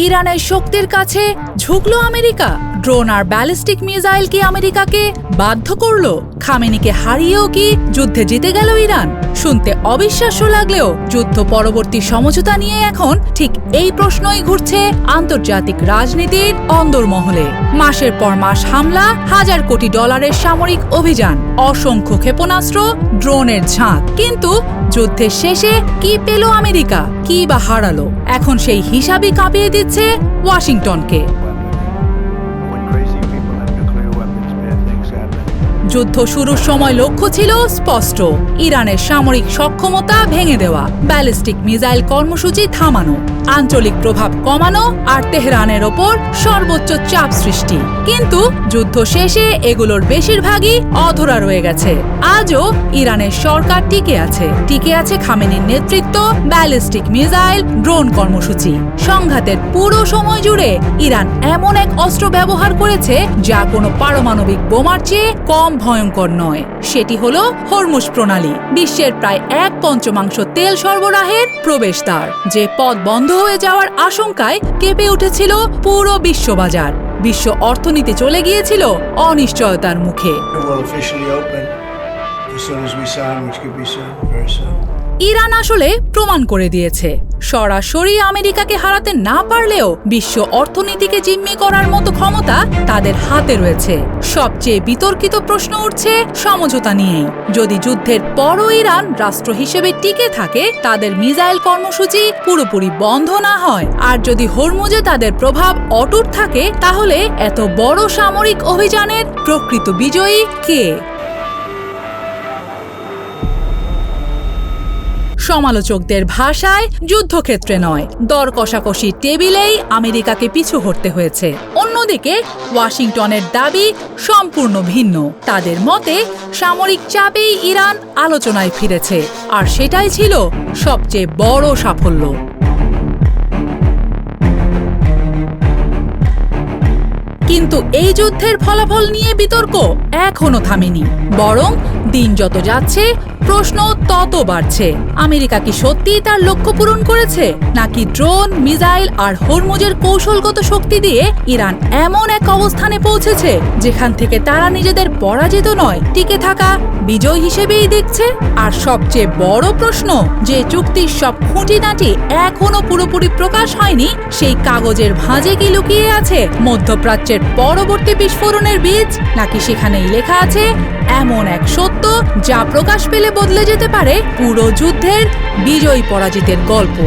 ইরানের শক্তির কাছে ঝুঁকলো আমেরিকা। ড্রোন আর ব্যালিস্টিক মিসাইল কি আমেরিকাকে বাধ্য করলো? খামেনিকে হারিয়েও কি যুদ্ধে জিতে গেল ইরান? শুনতে অবিশ্বাস্য লাগলেও যুদ্ধ পরবর্তী সমঝোতা নিয়ে এখন ঠিক এই প্রশ্নই ঘুরছে আন্তর্জাতিক রাজনীতির অন্দরমহলে। মাসের পর মাস হামলা, হাজার কোটি ডলারের সামরিক অভিযান, অসংখ্য ক্ষেপণাস্ত্র, ড্রোনের ঝাঁক, কিন্তু যুদ্ধের শেষে কি পেল আমেরিকা? কি বা হারালো? এখন সেই হিসাবই কাঁপিয়ে দিচ্ছে ওয়াশিংটনকে। যুদ্ধ শুরুর সময় লক্ষ্য ছিল স্পষ্ট, ইরানের সামরিক সক্ষমতা ভেঙে দেওয়া, ব্যালিস্টিক মিসাইল কর্মসূচি থামানো, আঞ্চলিক প্রভাব কমানো আর তেহরানের ওপর সর্বোচ্চ চাপ সৃষ্টি। কিন্তু যুদ্ধ শেষে এগুলোর বেশিরভাগই অধরা রয়ে গেছে। আজও ইরানের সরকার টিকে আছে খামেনির নেতৃত্ব, ব্যালিস্টিক মিসাইল, ড্রোন কর্মসূচি। সংঘাতের পুরো সময় জুড়ে ইরান এমন এক অস্ত্র ব্যবহার করেছে যা কোনো পারমাণবিক বোমার চেয়ে কম ভয়ঙ্কর নয়। সেটি হলো হরমুজ প্রণালী, বিশ্বের প্রায় 1/5 তেল সরবরাহের প্রবেশদ্বার। যে পথ বন্ধ হয়ে যাওয়ার আশঙ্কায় কেঁপে উঠেছিল পুরো বিশ্ববাজার। বিশ্ব অর্থনীতি চলে গিয়েছিল অনিশ্চয়তার মুখে। ইরান আসলে প্রমাণ করে দিয়েছে, সরাসরি আমেরিকাকে হারাতে না পারলেও বিশ্ব অর্থনীতিকে জিম্মি করার মতো ক্ষমতা তাদের হাতে রয়েছে। সবচেয়ে বিতর্কিত প্রশ্ন উঠছে সমঝোতা নিয়েই। যদি যুদ্ধের পরও ইরান রাষ্ট্র হিসেবে টিকে থাকে, তাদের মিসাইল কর্মসূচি পুরোপুরি বন্ধ না হয়, আর যদি হরমুজে তাদের প্রভাব অটুট থাকে, তাহলে এত বড় সামরিক অভিযানের প্রকৃত বিজয়ী কে? সমালোচকদের ভাষায় যুদ্ধক্ষেত্রে নয়, দর কষাকষির টেবিলেই আমেরিকাকে পিছু হটতে হয়েছে। অন্যদিকে ওয়াশিংটনের দাবি সম্পূর্ণ ভিন্ন। তাদের মতে সামরিক চাপেই ইরান আলোচনায় ফিরেছে, আর সেটাই ছিল সবচেয়ে বড় সাফল্য। কিন্তু এই যুদ্ধের ফলাফল নিয়ে বিতর্ক এখনো থামেনি, বরং দিন যত যাচ্ছে প্রশ্ন তত বাড়ছে। আমেরিকা কি সত্যিই তার লক্ষ্য পূরণ করেছে, নাকি ড্রোন, মিসাইল আর হরমুজের কৌশলগত শক্তি দিয়ে ইরান এমন এক অবস্থানে পৌঁছেছে যেখান থেকে তারা নিজেদের পরাজিত নয়, টিকে থাকা বিজয় হিসেবেই দেখছে? আর সবচেয়ে বড় প্রশ্ন, যে চুক্তির সব খুঁটিনাটি এখনো পুরোপুরি প্রকাশ হয়নি, সেই কাগজের ভাঁজে কি লুকিয়ে আছে মধ্যপ্রাচ্যের পরবর্তী বিস্ফোরণের বীজ, নাকি সেখানেই লেখা আছে এমন এক সত্য যা প্রকাশ পেলে বদলে যেতে পারে পুরো যুদ্ধের বিজয়ী পরাজিতের গল্প?